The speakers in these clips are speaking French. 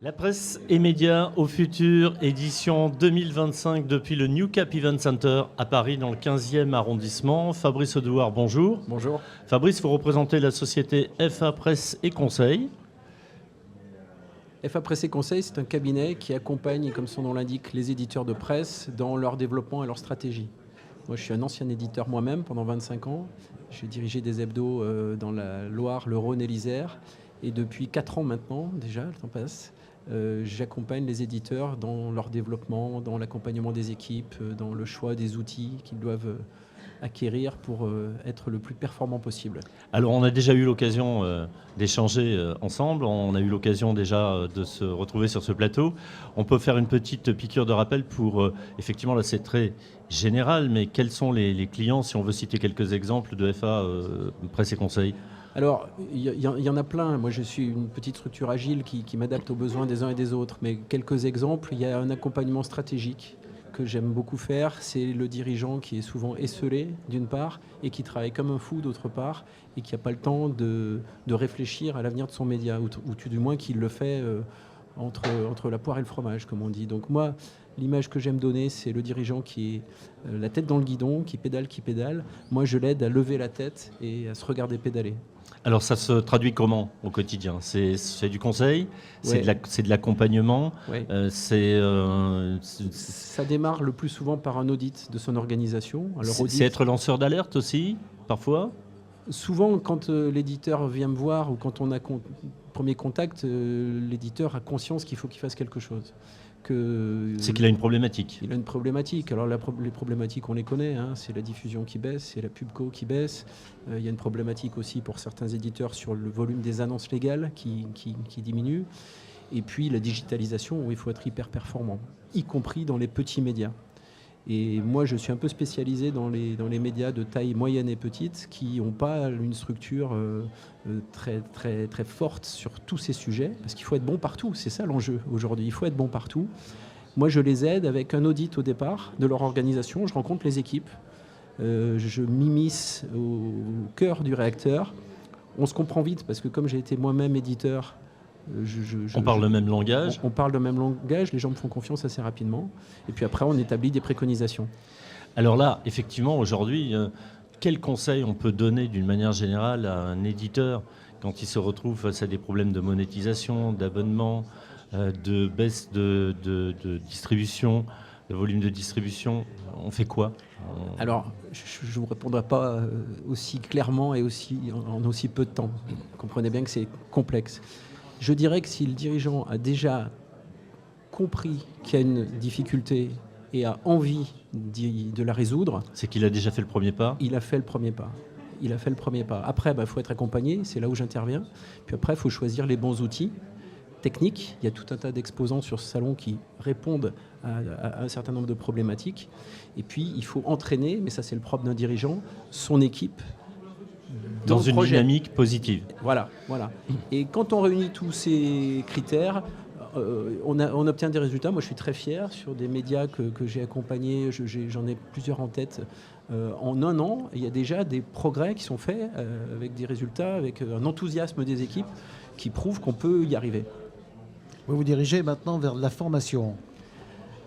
La presse et médias au futur, édition 2025 depuis le New Cap Event Center à Paris dans le 15e arrondissement. Fabrice Audouard, bonjour. Bonjour. Fabrice, vous représentez la société FA Presse et Conseil. FA Presse et Conseil, c'est un cabinet qui accompagne, comme son nom l'indique, les éditeurs de presse dans leur développement et leur stratégie. Moi, je suis un ancien éditeur moi-même pendant 25 ans. J'ai dirigé des hebdos dans la Loire, le Rhône et l'Isère. Et depuis 4 ans maintenant, déjà, le temps passe, j'accompagne les éditeurs dans leur développement, dans l'accompagnement des équipes, dans le choix des outils qu'ils doivent acquérir pour être le plus performant possible. Alors, on a déjà eu l'occasion d'échanger ensemble. On a eu l'occasion déjà de se retrouver sur ce plateau. On peut faire une petite piqûre de rappel pour, effectivement, là c'est très général, mais quels sont les clients, si on veut citer quelques exemples de FA Presse et Conseil? Alors, il y en a plein. Moi, je suis une petite structure agile qui m'adapte aux besoins des uns et des autres. Mais quelques exemples, il y a un accompagnement stratégique que j'aime beaucoup faire. C'est le dirigeant qui est souvent esseulé, d'une part, et qui travaille comme un fou, d'autre part, et qui n'a pas le temps de réfléchir à l'avenir de son média, ou tout du moins qu'il le fait entre la poire et le fromage, comme on dit. Donc moi, l'image que j'aime donner, c'est le dirigeant qui est la tête dans le guidon, qui pédale. Moi, je l'aide à lever la tête et à se regarder pédaler. Alors ça se traduit comment au quotidien? C'est du conseil, c'est de l'accompagnement, Ouais. Ça démarre le plus souvent par un audit de son organisation. Alors, c'est être lanceur d'alerte aussi, parfois? Souvent, quand l'éditeur vient me voir ou quand on a premier contact, l'éditeur a conscience qu'il faut qu'il fasse quelque chose. C'est qu'il a une problématique. Il a une problématique. Alors les problématiques, on les connaît. C'est la diffusion qui baisse, c'est la pubco qui baisse. Il y a une problématique aussi pour certains éditeurs sur le volume des annonces légales qui diminue. Et puis la digitalisation où il faut être hyper performant, y compris dans les petits médias. Et moi, je suis un peu spécialisé dans les médias de taille moyenne et petite qui n'ont pas une structure très, très, très forte sur tous ces sujets, parce qu'il faut être bon partout. C'est ça l'enjeu aujourd'hui. Il faut être bon partout. Moi, je les aide avec un audit au départ de leur organisation. Je rencontre les équipes. Je m'immisce au cœur du réacteur. On se comprend vite, parce que comme j'ai été moi-même éditeur, on parle le même langage. On parle le même langage, les gens me font confiance assez rapidement. Et puis après, on établit des préconisations. Alors là, effectivement, aujourd'hui, quel conseil on peut donner d'une manière générale à un éditeur quand il se retrouve face à des problèmes de monétisation, d'abonnement, de baisse de distribution, de volume de distribution? On fait quoi? Alors, je ne vous répondrai pas aussi clairement et en aussi peu de temps. Vous comprenez bien que c'est complexe. Je dirais que si le dirigeant a déjà compris qu'il y a une difficulté et a envie de la résoudre... C'est qu'il a déjà fait le premier pas? Il a fait le premier pas. Après, faut être accompagné, c'est là où j'interviens. Puis après, il faut choisir les bons outils techniques. Il y a tout un tas d'exposants sur ce salon qui répondent à un certain nombre de problématiques. Et puis, il faut entraîner, mais ça c'est le propre d'un dirigeant, son équipe dans une dynamique positive. Voilà. Et quand on réunit tous ces critères, on obtient des résultats. Moi, je suis très fier sur des médias que j'ai accompagnés. J'en ai plusieurs en tête. En un an, il y a déjà des progrès qui sont faits avec des résultats, avec un enthousiasme des équipes qui prouvent qu'on peut y arriver. Vous vous dirigez maintenant vers la formation.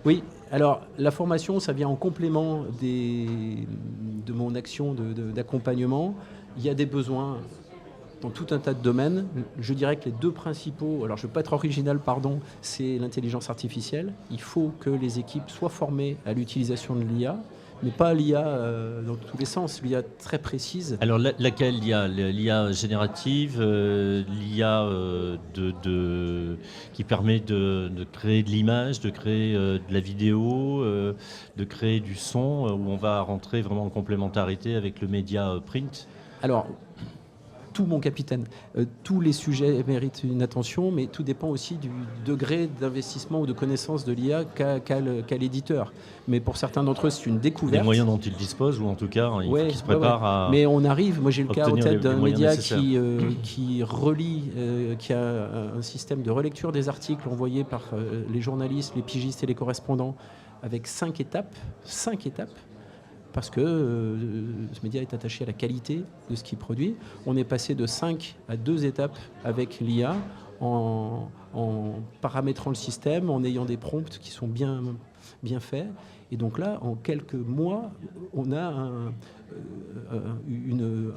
Oui, alors la formation, ça vient en complément de mon action d'accompagnement. Il y a des besoins dans tout un tas de domaines. Je dirais que les deux principaux, alors je ne veux pas être original, pardon, c'est l'intelligence artificielle. Il faut que les équipes soient formées à l'utilisation de l'IA, mais pas l'IA dans tous les sens, l'IA très précise. Alors laquelle l'IA? L'IA générative, l'IA qui permet de créer de l'image, de créer de la vidéo, de créer du son, où on va rentrer vraiment en complémentarité avec le média print? Alors, tout mon capitaine, tous les sujets méritent une attention, mais tout dépend aussi du degré d'investissement ou de connaissance de l'IA qu'a l'éditeur. Mais pour certains d'entre eux, c'est une découverte. Les moyens dont ils disposent, ou en tout cas, il faut qu'ils se préparent à... Mais on arrive, moi j'ai le cas en tête d'un média qui relie, qui a un système de relecture des articles envoyés par les journalistes, les pigistes et les correspondants, avec 5 étapes, parce que ce média est attaché à la qualité de ce qu'il produit. On est passé de 5 à 2 étapes avec l'IA en paramétrant le système, en ayant des prompts qui sont bien faits. Et donc là, en quelques mois, on a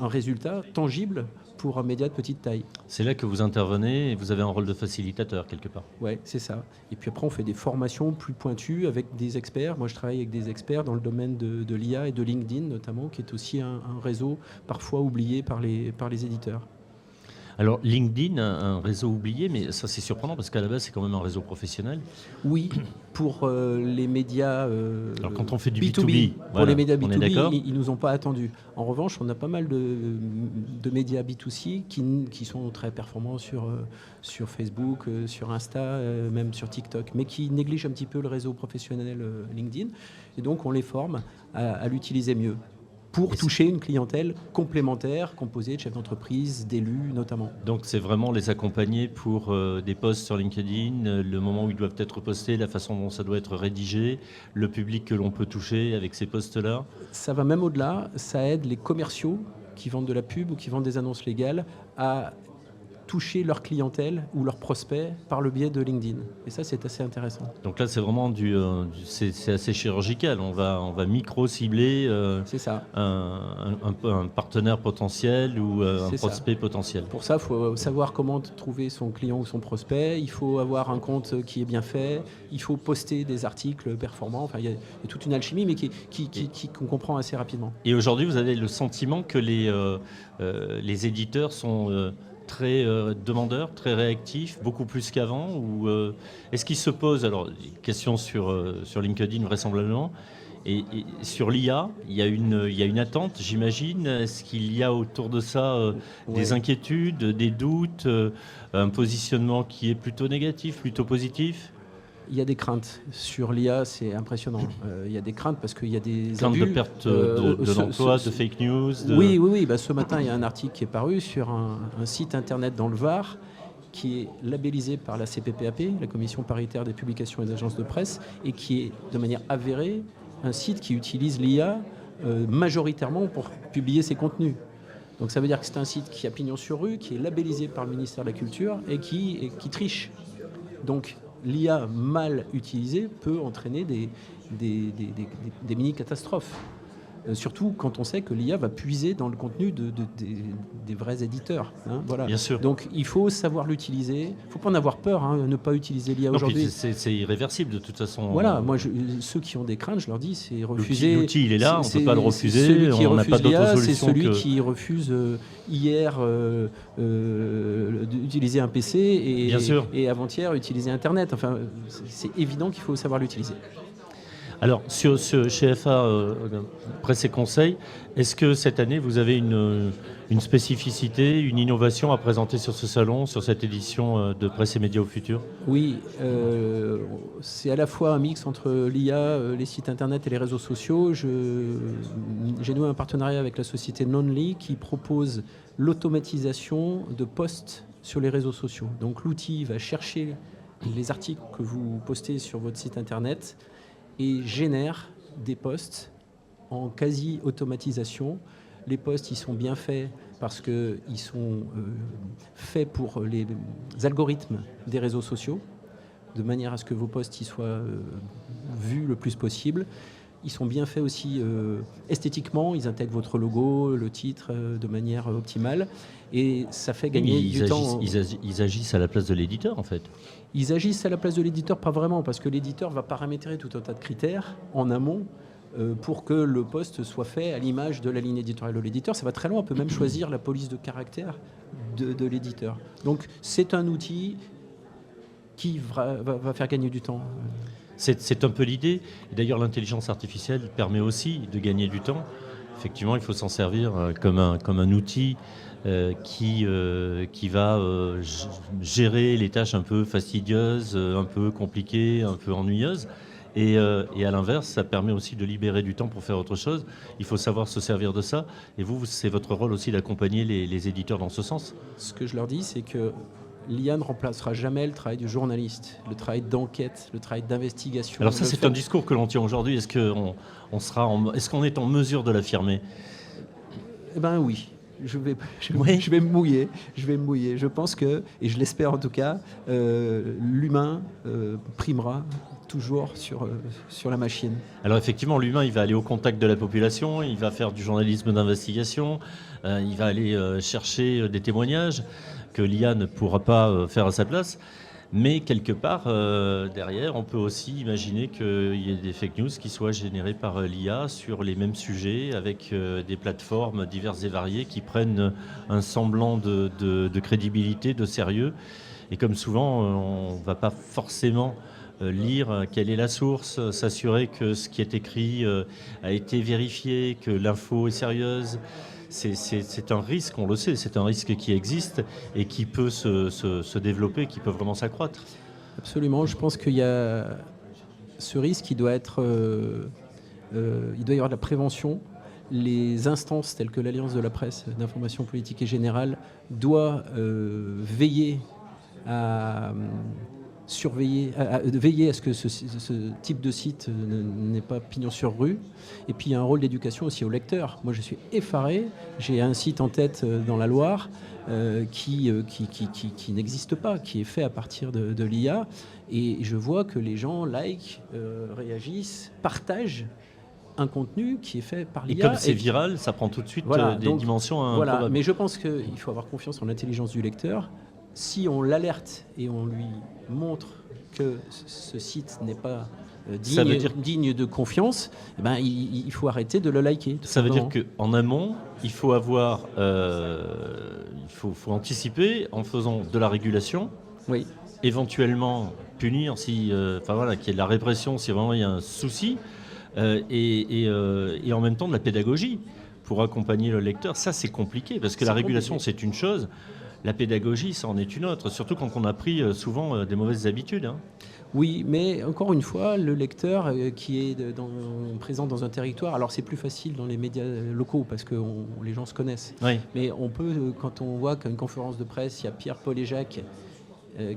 un résultat tangible pour un média de petite taille. C'est là que vous intervenez et vous avez un rôle de facilitateur quelque part. Oui, c'est ça. Et puis après, on fait des formations plus pointues avec des experts. Moi, je travaille avec des experts dans le domaine de l'IA et de LinkedIn notamment, qui est aussi un réseau parfois oublié par les éditeurs. Alors LinkedIn, un réseau oublié, mais ça c'est surprenant parce qu'à la base c'est quand même un réseau professionnel. Oui, pour les médias Alors quand on fait du B2B, pour voilà, les médias on est B2B, d'accord. ils nous ont pas attendus. En revanche, on a pas mal de médias B2C qui sont très performants sur Facebook, sur Insta, même sur TikTok, mais qui négligent un petit peu le réseau professionnel LinkedIn. Et donc on les forme à l'utiliser mieux, pour toucher une clientèle complémentaire composée de chefs d'entreprise, d'élus notamment. Donc c'est vraiment les accompagner pour des posts sur LinkedIn, le moment où ils doivent être postés, la façon dont ça doit être rédigé, le public que l'on peut toucher avec ces posts-là. Ça va même au-delà, ça aide les commerciaux qui vendent de la pub ou qui vendent des annonces légales à toucher leur clientèle ou leurs prospects par le biais de LinkedIn. Et ça, c'est assez intéressant. Donc là, c'est vraiment c'est assez chirurgical. On va micro-cibler C'est ça. un partenaire potentiel ou un C'est prospect ça. potentiel. Pour ça, il faut savoir comment trouver son client ou son prospect. Il faut avoir un compte qui est bien fait. Il faut poster des articles performants. Enfin, il y a toute une alchimie, mais qu'on comprend assez rapidement. Et aujourd'hui, vous avez le sentiment que les éditeurs sont très demandeurs, très réactifs, beaucoup plus qu'avant, ou est-ce qu'ils se posent, alors question sur LinkedIn vraisemblablement, et sur l'IA, il y a une attente, j'imagine. Est-ce qu'il y a autour de ça des inquiétudes, des doutes, un positionnement qui est plutôt négatif, plutôt positif? Il y a des craintes sur l'IA, c'est impressionnant. Il y a des craintes parce qu'il y a des craintes abus, de perte de l'emploi, de fake news. Oui. Bah, ce matin, il y a un article qui est paru sur un site internet dans le Var qui est labellisé par la CPPAP, la Commission paritaire des publications et des agences de presse, et qui est de manière avérée un site qui utilise l'IA majoritairement pour publier ses contenus. Donc ça veut dire que c'est un site qui a pignon sur rue, qui est labellisé par le ministère de la Culture et qui triche. Donc l'IA mal utilisée peut entraîner des mini-catastrophes. Surtout quand on sait que l'IA va puiser dans le contenu des vrais éditeurs. Hein, voilà. Bien sûr. Donc il faut savoir l'utiliser. Il ne faut pas en avoir peur, hein, ne pas utiliser l'IA aujourd'hui. C'est irréversible de toute façon. Voilà, moi ceux qui ont des craintes, je leur dis, c'est refuser. L'outil, il est là, on ne peut pas le refuser. On n'a pas d'autre solution. C'est celui qui refuse hier d'utiliser un PC et avant-hier utiliser Internet. Enfin, c'est évident qu'il faut savoir l'utiliser. Alors, chez FA Presse et Conseil, est-ce que cette année, vous avez une spécificité, une innovation à présenter sur ce salon, sur cette édition de Presse et Médias au futur? Oui, c'est à la fois un mix entre l'IA, les sites internet et les réseaux sociaux. J'ai noué un partenariat avec la société Nonly qui propose l'automatisation de posts sur les réseaux sociaux. Donc l'outil va chercher les articles que vous postez sur votre site internet et génère des posts en quasi-automatisation. Les posts, ils sont bien faits parce qu'ils sont faits pour les algorithmes des réseaux sociaux, de manière à ce que vos posts ils soient vus le plus possible. Ils sont bien faits aussi esthétiquement, ils intègrent votre logo, le titre de manière optimale et ça fait gagner du temps. Ils agissent à la place de l'éditeur en fait. Ils agissent à la place de l'éditeur, pas vraiment, parce que l'éditeur va paramétrer tout un tas de critères en amont pour que le post soit fait à l'image de la ligne éditoriale de l'éditeur. Ça va très loin, on peut même choisir la police de caractère de l'éditeur. Donc c'est un outil qui va faire gagner du temps. C'est un peu l'idée. D'ailleurs, l'intelligence artificielle permet aussi de gagner du temps. Effectivement, il faut s'en servir comme un outil qui va gérer les tâches un peu fastidieuses, un peu compliquées, un peu ennuyeuses. Et à l'inverse, ça permet aussi de libérer du temps pour faire autre chose. Il faut savoir se servir de ça. Et vous, c'est votre rôle aussi d'accompagner les éditeurs dans ce sens. Ce que je leur dis, c'est que l'IA ne remplacera jamais le travail du journaliste, le travail d'enquête, le travail d'investigation. Alors ça, c'est un discours que l'on tient aujourd'hui. Est-ce qu'on est en mesure de l'affirmer? Eh bien oui. je vais me mouiller. Je pense que, et je l'espère en tout cas, l'humain primera toujours sur la machine. Alors effectivement, l'humain, il va aller au contact de la population, il va faire du journalisme d'investigation, il va aller chercher des témoignages que l'IA ne pourra pas faire à sa place. Mais quelque part, derrière, on peut aussi imaginer qu'il y ait des fake news qui soient générées par l'IA sur les mêmes sujets, avec des plateformes diverses et variées qui prennent un semblant de crédibilité, de sérieux. Et comme souvent, on ne va pas forcément lire quelle est la source, s'assurer que ce qui est écrit a été vérifié, que l'info est sérieuse. C'est un risque, on le sait, c'est un risque qui existe et qui peut se développer, qui peut vraiment s'accroître. Absolument, je pense qu'il y a ce risque, il doit y avoir de la prévention. Les instances telles que l'Alliance de la presse d'information politique et générale doivent veiller à veiller à ce que ce type de site n'ait pas pignon sur rue. Et puis il y a un rôle d'éducation aussi aux lecteurs. Moi je suis effaré, j'ai un site en tête dans la Loire qui n'existe pas, qui est fait à partir de l'IA. Et je vois que les gens réagissent, partagent un contenu qui est fait par l'IA. Et comme c'est viral, ça prend tout de suite des dimensions improbables. Voilà. Mais je pense qu'il faut avoir confiance en l'intelligence du lecteur. Si on l'alerte et on lui montre que ce site n'est pas digne de confiance, eh ben, il faut arrêter de le liker. Ça veut dire qu'en amont, il faut faut anticiper en faisant de la régulation, oui. Éventuellement punir qu'il y ait de la répression si vraiment il y a un souci, et en même temps de la pédagogie pour accompagner le lecteur. Ça, c'est compliqué parce que la régulation, c'est une chose. La pédagogie, ça en est une autre, surtout quand on a pris souvent des mauvaises habitudes. Hein. Oui, mais encore une fois, le lecteur qui est présent dans un territoire, alors c'est plus facile dans les médias locaux parce que les gens se connaissent. Oui. Mais on peut, quand on voit qu'à une conférence de presse, il y a Pierre, Paul et Jacques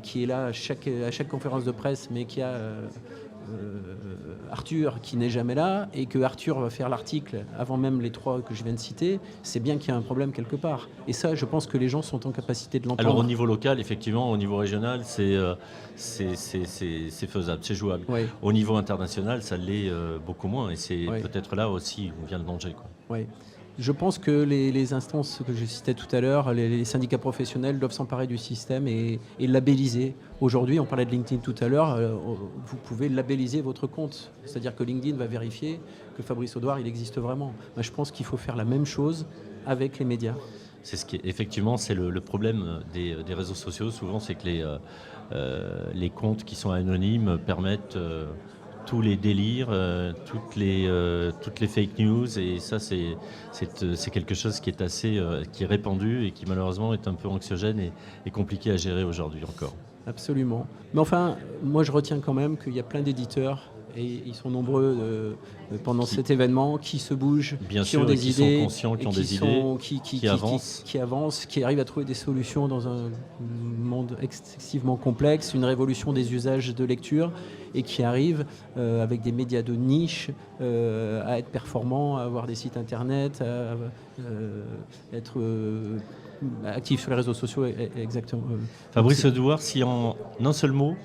qui est là à chaque conférence de presse, mais qui a Arthur qui n'est jamais là, et que Arthur va faire l'article avant même les trois que je viens de citer, c'est bien qu'il y a un problème quelque part. Et ça, je pense que les gens sont en capacité de l'entendre. Alors au niveau local, effectivement, au niveau régional, c'est faisable, c'est jouable. Oui. Au niveau international, ça l'est beaucoup moins, et c'est Oui. peut-être là aussi où vient le danger, quoi. Oui. Je pense que les instances que je citais tout à l'heure, les syndicats professionnels doivent s'emparer du système et labelliser. Aujourd'hui, on parlait de LinkedIn tout à l'heure, vous pouvez labelliser votre compte. C'est-à-dire que LinkedIn va vérifier que Fabrice Audouard, il existe vraiment. Moi, je pense qu'il faut faire la même chose avec les médias. Effectivement, c'est le problème des réseaux sociaux. Souvent, c'est que les comptes qui sont anonymes permettent tous les délires, toutes les fake news, et ça c'est quelque chose qui est répandu et qui malheureusement est un peu anxiogène et compliqué à gérer aujourd'hui encore. Absolument. Mais enfin, moi je retiens quand même qu'il y a plein d'éditeurs, et ils sont nombreux pendant cet événement, qui se bougent, qui ont des idées, sont conscients, qui ont des idées, qui avancent, qui arrivent à trouver des solutions dans un monde excessivement complexe, une révolution des usages de lecture, et qui arrivent avec des médias de niche à être performants, à avoir des sites internet, à être actifs sur les réseaux sociaux. Exactement. Fabrice Audouard, si en un seul mot,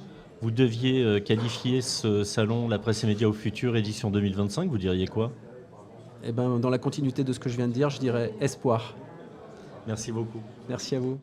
vous deviez qualifier ce salon La Presse et Médias au futur, édition 2025, vous diriez quoi ? Eh ben, dans la continuité de ce que je viens de dire, je dirais espoir. Merci beaucoup. Merci à vous.